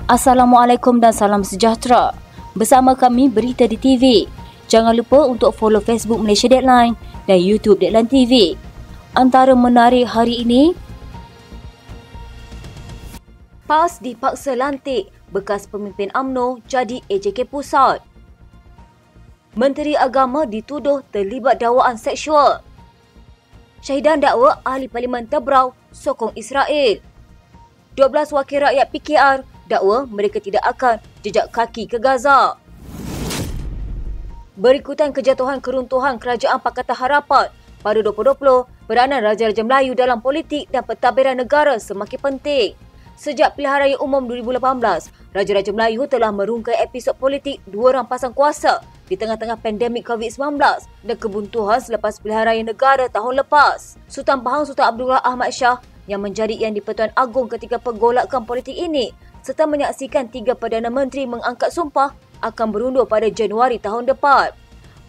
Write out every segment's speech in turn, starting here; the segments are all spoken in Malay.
Assalamualaikum dan salam sejahtera. Bersama kami Berita di TV. Jangan lupa untuk follow Facebook Malaysia Deadline dan YouTube Deadline TV. Antara menarik hari ini, PAS dipaksa lantik, bekas pemimpin UMNO jadi AJK Pusat. Menteri Agama dituduh terlibat dakwaan seksual. Syahidan dakwa ahli Parlimen Tebrau sokong Israel. 12 wakil rakyat PKR dakwa mereka tidak akan jejak kaki ke Gaza. Berikutan kejatuhan keruntuhan Kerajaan Pakatan Harapan pada 2020, peranan Raja-Raja Melayu dalam politik dan pentadbiran negara semakin penting. Sejak pilihan raya umum 2018, Raja-Raja Melayu telah merungkai episod politik dua rampasan kuasa di tengah-tengah pandemik COVID-19 dan kebuntuan selepas pilihan raya negara tahun lepas. Sultan Pahang Sultan Abdullah Ahmad Shah yang menjadi Yang di-Pertuan Agong ketika pergolakan politik ini serta menyaksikan 3 Perdana Menteri mengangkat sumpah akan berundur pada Januari tahun depan.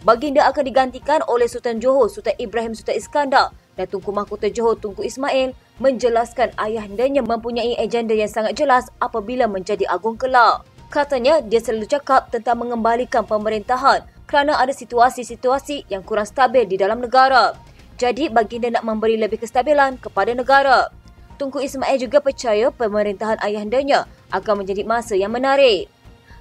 Baginda akan digantikan oleh Sultan Johor Sultan Ibrahim Sultan Iskandar dan Tunku Mahkota Johor Tunku Ismail menjelaskan ayahandanya mempunyai agenda yang sangat jelas apabila menjadi Agong kelak. Katanya dia selalu cakap tentang mengembalikan pemerintahan kerana ada situasi-situasi yang kurang stabil di dalam negara. Jadi baginda nak memberi lebih kestabilan kepada negara. Tunku Ismail juga percaya pemerintahan ayahandanya akan menjadi masa yang menarik.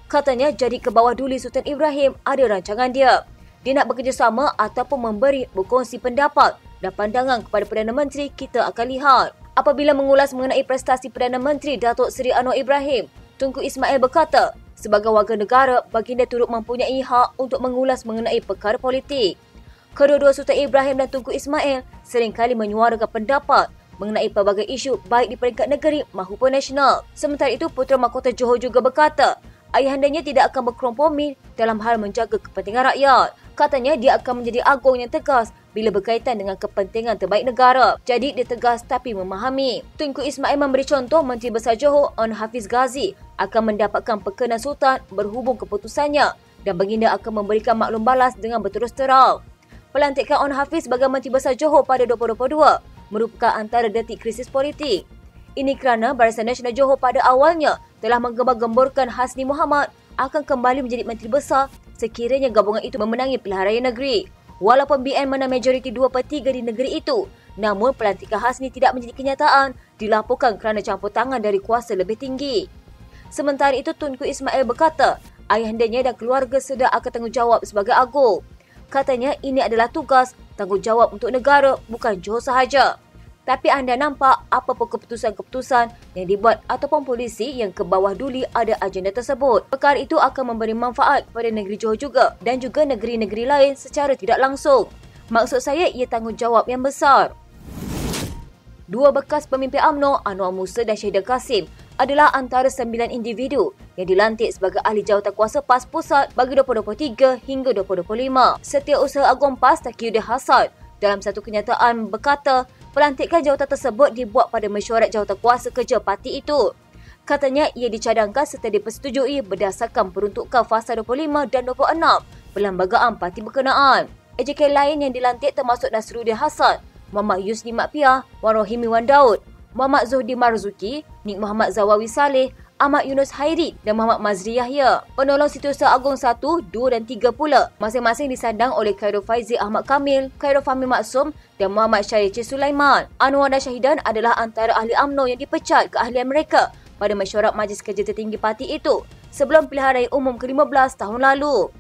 Katanya jadi ke bawah duli Sultan Ibrahim ada rancangan dia. Dia nak bekerjasama ataupun memberi berkongsi pendapat dan pandangan kepada Perdana Menteri, kita akan lihat. Apabila mengulas mengenai prestasi Perdana Menteri Datuk Seri Anwar Ibrahim, Tunku Ismail berkata, sebagai warga negara, baginda turut mempunyai hak untuk mengulas mengenai perkara politik. Kedua-dua Sultan Ibrahim dan Tunku Ismail seringkali menyuarakan pendapat mengenai pelbagai isu baik di peringkat negeri maupun nasional. Sementara itu, Putera Mahkota Johor juga berkata, ayahandanya tidak akan berkompromi dalam hal menjaga kepentingan rakyat. Katanya dia akan menjadi Agong yang tegas bila berkaitan dengan kepentingan terbaik negara. Jadi dia tegas tapi memahami. Tunku Ismail memberi contoh Menteri Besar Johor On Hafiz Ghazi akan mendapatkan perkenan Sultan berhubung keputusannya dan baginda akan memberikan maklum balas dengan berterus terang. Pelantikan On Hafiz sebagai Menteri Besar Johor pada 2022 merupakan antara detik krisis politik. Ini kerana Barisan Nasional Johor pada awalnya telah menggembar-gemborkan Hasni Mohamad akan kembali menjadi Menteri Besar sekiranya gabungan itu memenangi pilihan raya negeri. Walaupun BN menang majoriti 2/3 di negeri itu, namun pelantikan Hasni tidak menjadi kenyataan dilaporkan kerana campur tangan dari kuasa lebih tinggi. Sementara itu, Tunku Ismail berkata, ayahandanya dan keluarga sedar akan tanggungjawab sebagai Agong. Katanya ini adalah tugas tanggungjawab untuk negara, bukan Johor sahaja. Tapi anda nampak apa-apa keputusan-keputusan yang dibuat ataupun polisi yang ke bawah duli ada agenda tersebut. Perkara itu akan memberi manfaat kepada negeri Johor juga dan juga negeri-negeri lain secara tidak langsung. Maksud saya ia tanggungjawab yang besar. 2 bekas pemimpin UMNO, Anwar Musa dan Syahidan Kasim adalah antara 9 individu yang dilantik sebagai ahli jawatankuasa PAS Pusat bagi 2023 hingga 2025. Setiausaha Agong PAS Taqiyuddin Hasan dalam satu kenyataan berkata, pelantikan jawatan tersebut dibuat pada mesyuarat jawatankuasa kerja parti itu. Katanya ia dicadangkan serta dipersetujui berdasarkan peruntukan fasa 25 dan 26 perlembagaan parti berkenaan. AJK lain yang dilantik termasuk Nasruddin Hassan, Muhammad Yusni Makpiah, Wan Rohimi Wan Daud, Muhammad Zuhdi Marzuki, Nik Muhammad Zawawi Saleh, Ahmad Yunus Hairi dan Muhammad Mazri Yahya. Penolong Setiausaha Agong 1, 2 dan 3 pula masing-masing disandang oleh Khairul Faizi Ahmad Kamil, Khairul Fahmi Maksum dan Muhammad Syarif C. Sulaiman. Anwar dan Syahidan adalah antara ahli UMNO yang dipecat keahlian mereka pada mesyuarat Majlis Kerja Tertinggi parti itu sebelum pilihan raya umum ke-15 tahun lalu.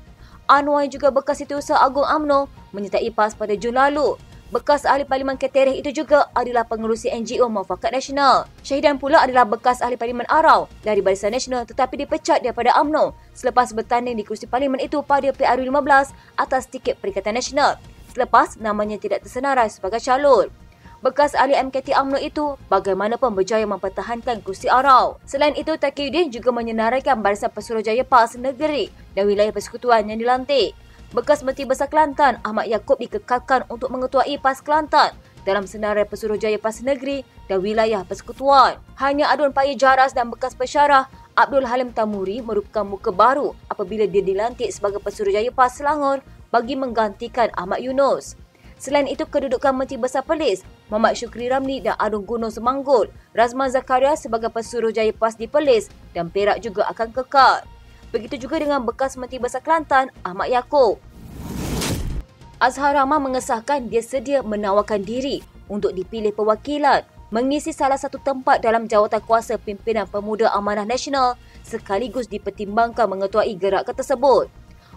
Anwar yang juga bekas Setiausaha Agong UMNO menyertai PAS pada Jun lalu. Bekas ahli Parlimen Ketereh itu juga adalah pengerusi NGO Muafakat Nasional. Syahidan pula adalah bekas ahli Parlimen Arau dari Barisan Nasional tetapi dipecat daripada UMNO selepas bertanding di kerusi Parlimen itu pada PRU 15 atas tiket Perikatan Nasional selepas namanya tidak tersenarai sebagai calon. Bekas ahli MKT UMNO itu bagaimanapun berjaya mempertahankan kerusi Arau. Selain itu, Taqiyuddin juga menyenaraikan Barisan Pesuruhjaya PAS Negeri dan wilayah persekutuan yang dilantik. Bekas Menteri Besar Kelantan Ahmad Yaakob dikekalkan untuk mengetuai PAS Kelantan dalam senarai Pesuruhjaya PAS Negeri dan wilayah persekutuan. Hanya aduan payah Jaras dan bekas pesyarah Abdul Halim Tamuri merupakan muka baru apabila dia dilantik sebagai Pesuruhjaya PAS Selangor bagi menggantikan Ahmad Yunus. Selain itu, kedudukan Menteri Besar Perlis Muhammad Syukri Ramli dan Arung Gunung Semanggul. Razman Zakaria sebagai Pesuruhjaya PAS di Perlis dan Perak juga akan kekal. Begitu juga dengan bekas Menteri Besar Kelantan Ahmad Yaakob. Azhar Rahman mengesahkan dia sedia menawarkan diri untuk dipilih perwakilan mengisi salah satu tempat dalam jawatan kuasa pimpinan Pemuda Amanah Nasional sekaligus dipertimbangkan mengetuai gerakan tersebut.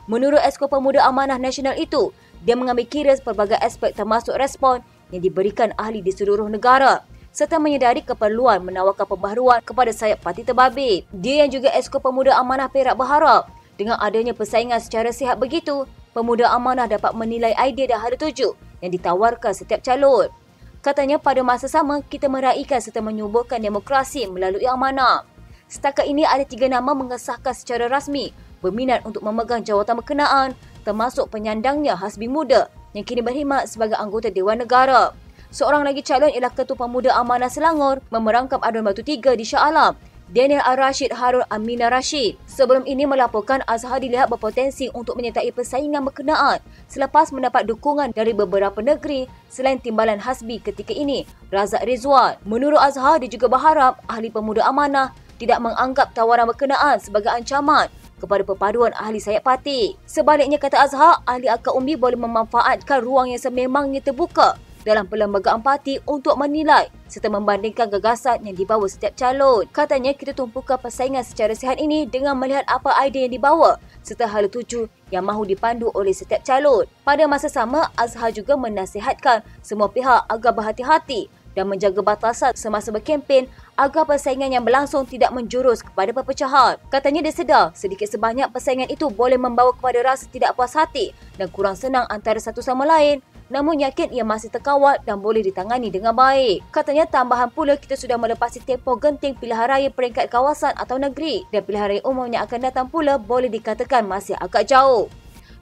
Menurut Esko Pemuda Amanah Nasional itu, dia mengambil kira pelbagai aspek termasuk respon yang diberikan ahli di seluruh negara serta menyedari keperluan menawarkan pembaharuan kepada sayap parti terbabit. Dia yang juga Esko Pemuda Amanah Perak berharap dengan adanya persaingan secara sihat begitu, Pemuda Amanah dapat menilai idea dan hara tuju yang ditawarkan setiap calon. Katanya pada masa sama, kita meraihkan serta menyuburkan demokrasi melalui amanah. Setakat ini ada 3 nama mengesahkan secara rasmi berminat untuk memegang jawatan berkenaan termasuk penyandangnya Hasbi Muda yang kini berkhidmat sebagai anggota Dewan Negara. Seorang lagi calon ialah Ketua Pemuda Amanah Selangor memerangkap Aduan Batu 3 di Shah Alam, Daniel Ar-Rashid Harun Aminah Rashid. Sebelum ini melaporkan Azhar dilihat berpotensi untuk menyertai persaingan berkenaan selepas mendapat dukungan dari beberapa negeri selain timbalan Hasbi ketika ini, Razak Rizwan. Menurut Azhar, dia juga berharap ahli Pemuda Amanah tidak menganggap tawaran berkenaan sebagai ancaman kepada perpaduan ahli sayap parti. Sebaliknya, kata Azhar, ahli akar umbi boleh memanfaatkan ruang yang sememangnya terbuka dalam perlembagaan parti untuk menilai serta membandingkan gagasan yang dibawa setiap calon. Katanya, kita tumpukan persaingan secara sihat ini dengan melihat apa idea yang dibawa serta hala tuju yang mahu dipandu oleh setiap calon. Pada masa sama, Azhar juga menasihatkan semua pihak agar berhati-hati dan menjaga batasan semasa berkempen agar persaingan yang berlangsung tidak menjurus kepada perpecahan. Katanya dia sedar sedikit sebanyak persaingan itu boleh membawa kepada rasa tidak puas hati dan kurang senang antara satu sama lain, namun yakin ia masih terkawal dan boleh ditangani dengan baik. Katanya tambahan pula kita sudah melepasi tempoh genting pilihan raya peringkat kawasan atau negeri dan pilihan raya umum yang akan datang pula boleh dikatakan masih agak jauh.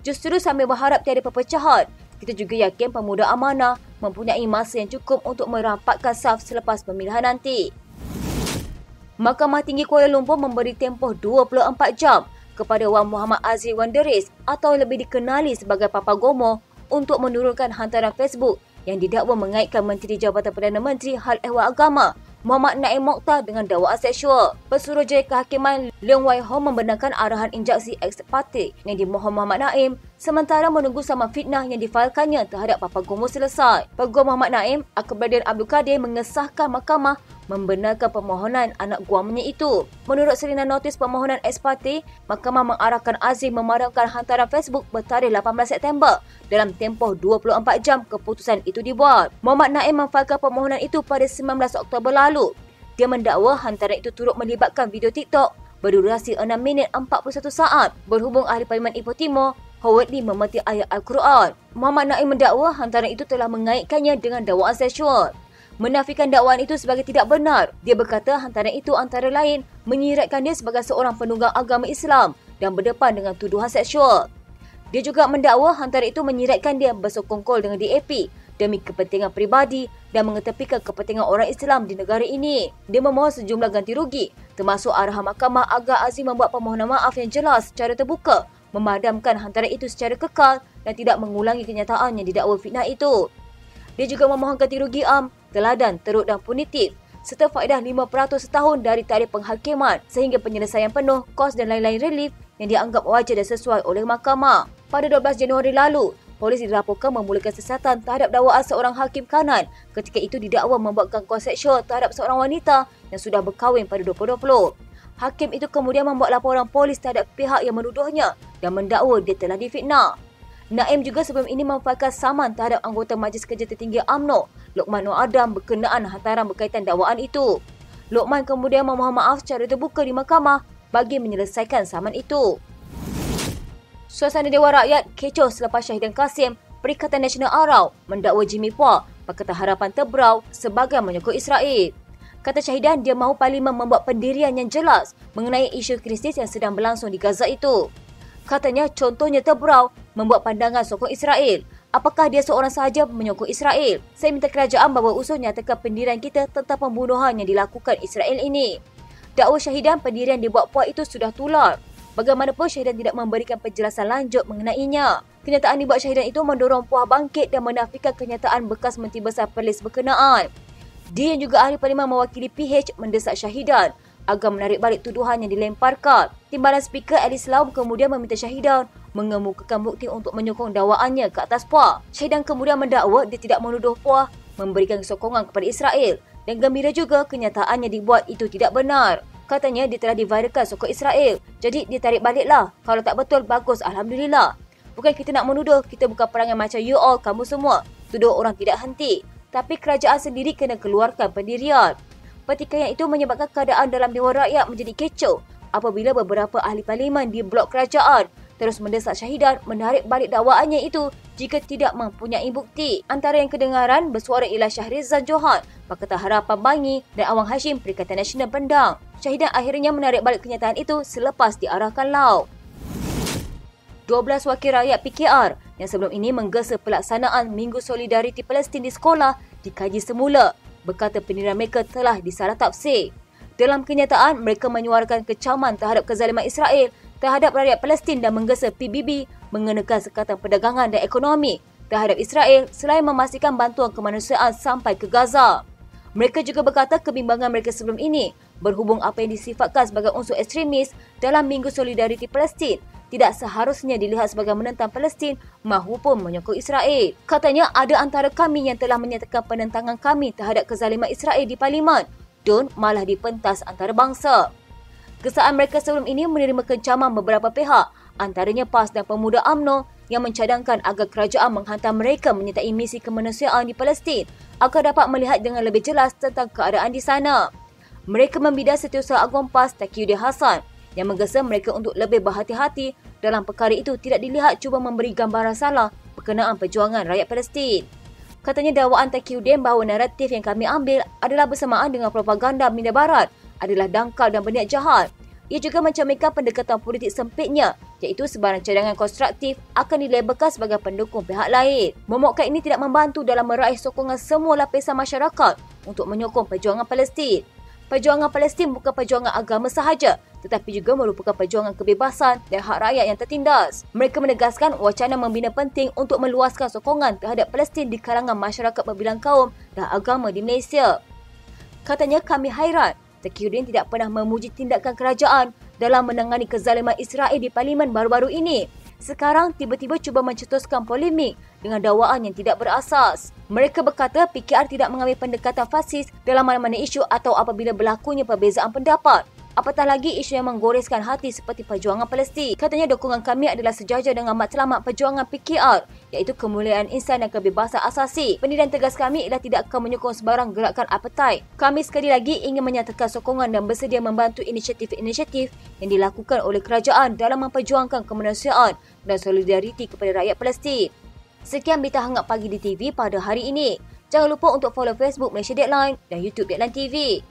Justru sambil berharap tiada perpecahan, kita juga yakin Pemuda Amanah mempunyai masa yang cukup untuk merapatkan saf selepas pemilihan nanti. Mahkamah Tinggi Kuala Lumpur memberi tempoh 24 jam kepada Wan Muhammad Azri Wanderis atau lebih dikenali sebagai Papa Gomo untuk menurunkan hantaran Facebook yang didakwa mengaitkan Menteri Jabatan Perdana Menteri Hal Ehwal Agama Muhammad Naim Mokhtar dengan dakwaan seksual. Pesuruhjaya Kehakiman Leong Wai Hong membenarkan arahan injaksi ex parte yang dimohon Muhammad Naim sementara menunggu saman fitnah yang difailkannya terhadap Papa Gomo selesai. Peguam Muhammad Naim, Akbarudin Abdul Kadir mengesahkan mahkamah membenarkan permohonan anak guamnya itu. Menurut salinan notis permohonan ex parte, mahkamah mengarahkan Azri memadamkan hantaran Facebook bertarikh 18 September dalam tempoh 24 jam keputusan itu dibuat. Muhammad Naim memfailkan permohonan itu pada 19 Oktober lalu. Dia mendakwa hantaran itu turut melibatkan video TikTok berdurasi 6 minit 41 saat berhubung ahli Parlimen Ipoh Timur Howard Lee memetik ayat Al-Quran. Muhammad Naim mendakwa hantaran itu telah mengaitkannya dengan dakwaan seksual. Menafikan dakwaan itu sebagai tidak benar. Dia berkata hantaran itu antara lain menyiratkan dia sebagai seorang penunggang agama Islam dan berdepan dengan tuduhan seksual. Dia juga mendakwa hantaran itu menyiratkan dia bersokongkol dengan DAP demi kepentingan peribadi dan mengetepikan kepentingan orang Islam di negara ini. Dia memohon sejumlah ganti rugi termasuk arahan mahkamah agar Azri membuat permohonan maaf yang jelas secara terbuka, memadamkan hantaran itu secara kekal dan tidak mengulangi kenyataan yang didakwa fitnah itu. Dia juga memohon ganti rugi teladan, teruk dan punitif serta faedah 5% setahun dari tarikh penghakiman sehingga penyelesaian penuh, kos dan lain-lain relief yang dianggap wajar dan sesuai oleh mahkamah. Pada 12 Januari lalu, polis dilaporkan memulakan siasatan terhadap dakwaan seorang hakim kanan ketika itu didakwa membuat gangguan seksual terhadap seorang wanita yang sudah berkahwin pada 2020. Hakim itu kemudian membuat laporan polis terhadap pihak yang menuduhnya dan mendakwa dia telah difitnah. Naim juga sebelum ini memfailkan saman terhadap anggota Majlis Kerja Tertinggi UMNO, Lokman Nur Adam berkenaan hantaran berkaitan dakwaan itu. Lokman kemudian memohon maaf secara terbuka di mahkamah bagi menyelesaikan saman itu. Suasana Dewan Rakyat kecoh selepas Syahidan Kasim, Perikatan Nasional Arau mendakwa Jimmy Puah, Pakatan Harapan Tebrau sebagai menyokong Israel. Kata Syahidan, dia mahu Parlimen membuat pendirian yang jelas mengenai isu krisis yang sedang berlangsung di Gaza itu. Katanya contohnya Tebrau membuat pandangan sokong Israel. Apakah dia seorang sahaja menyokong Israel? Saya minta kerajaan bawa usul nyatakan pendirian kita tentang pembunuhan yang dilakukan Israel ini. Dakwa Syahidan pendirian dibuat Puah itu sudah tular. Bagaimanapun Syahidan tidak memberikan penjelasan lanjut mengenainya. Kenyataan dibuat syahidan itu mendorong Puah bangkit dan menafikan kenyataan bekas Menteri Besar Perlis berkenaan. Dia yang juga ahli parlimen mewakili PH mendesak Syahidan agar menarik balik tuduhan yang dilemparkan. Timbalan Speaker Alice Lau kemudian meminta Syahidan mengemukakan bukti untuk menyokong dakwaannya ke atas Puah. Syahidan kemudian mendakwa dia tidak menuduh Puah memberikan sokongan kepada Israel dan gembira juga kenyataan yang dibuat itu tidak benar. Katanya dia telah diviralkan sokong Israel, jadi dia tarik baliklah. Kalau tak betul, bagus, Alhamdulillah. Bukan kita nak menuduh, kita bukan perangai macam you all, kamu semua. Tuduh orang tidak henti. Tapi kerajaan sendiri kena keluarkan pendirian. Pertikaian itu menyebabkan keadaan dalam Dewan Rakyat menjadi kecoh apabila beberapa ahli parlimen di blok kerajaan terus mendesak Syahidan menarik balik dakwaannya itu jika tidak mempunyai bukti. Antara yang kedengaran bersuara ialah Shahrizan Johan, Pakatan Harapan Bangi dan Awang Hashim Perikatan Nasional Pendang. Syahidan akhirnya menarik balik kenyataan itu selepas diarahkan Lau. 12 wakil rakyat PKR yang sebelum ini menggesa pelaksanaan Minggu Solidariti Palestin di sekolah dikaji semula. Berkata pendirian mereka telah disalah tafsir. Dalam kenyataan, mereka menyuarakan kecaman terhadap kezaliman Israel terhadap rakyat Palestin dan menggesa PBB mengenakan sekatan perdagangan dan ekonomi terhadap Israel selain memastikan bantuan kemanusiaan sampai ke Gaza. Mereka juga berkata kebimbangan mereka sebelum ini berhubung apa yang disifatkan sebagai unsur ekstremis dalam Minggu Solidariti Palestin tidak seharusnya dilihat sebagai menentang Palestin mahupun menyokong Israel. Katanya ada antara kami yang telah menyatakan penentangan kami terhadap kezaliman Israel di parlimen dan malah dipentas antarabangsa. Kesaan mereka sebelum ini menerima kecaman beberapa pihak, antaranya PAS dan Pemuda UMNO yang mencadangkan agar kerajaan menghantar mereka menyertai misi kemanusiaan di Palestin agar dapat melihat dengan lebih jelas tentang keadaan di sana. Mereka membidah Setiausaha Agung PAS Taqiyuddin Hassan yang menggesa mereka untuk lebih berhati-hati dalam perkara itu tidak dilihat cuba memberi gambaran salah berkenaan perjuangan rakyat Palestin. Katanya dakwaan Taqiyuddin bahawa naratif yang kami ambil adalah bersamaan dengan propaganda Media Barat adalah dangkal dan berniat jahat. Ia juga mencerminkan pendekatan politik sempitnya iaitu sebarang cadangan konstruktif akan dilabelkan sebagai pendukung pihak lain. Momokkan ini tidak membantu dalam meraih sokongan semua lapisan masyarakat untuk menyokong perjuangan Palestin. Perjuangan Palestin bukan perjuangan agama sahaja tetapi juga merupakan perjuangan kebebasan dan hak rakyat yang tertindas. Mereka menegaskan wacana membina penting untuk meluaskan sokongan terhadap Palestin di kalangan masyarakat berbilang kaum dan agama di Malaysia. Katanya kami hairan Taqiyuddin tidak pernah memuji tindakan kerajaan dalam menangani kezaliman Israel di parlimen baru-baru ini. Sekarang tiba-tiba cuba mencetuskan polemik dengan dakwaan yang tidak berasas. Mereka berkata PKR tidak mengambil pendekatan fasis dalam mana-mana isu atau apabila berlakunya perbezaan pendapat. Apatah lagi isu yang menggoreskan hati seperti perjuangan Palestin. Katanya dukungan kami adalah sejajar dengan matlamat perjuangan PKR iaitu kemuliaan insan dan kebebasan asasi. Pendirian tegas kami ialah tidak akan menyokong sebarang gerakan apartheid. Kami sekali lagi ingin menyatakan sokongan dan bersedia membantu inisiatif-inisiatif yang dilakukan oleh kerajaan dalam memperjuangkan kemanusiaan dan solidariti kepada rakyat Palestin. Sekian berita hangat pagi di TV pada hari ini. Jangan lupa untuk follow Facebook Malaysia Deadline dan YouTube Deadline TV.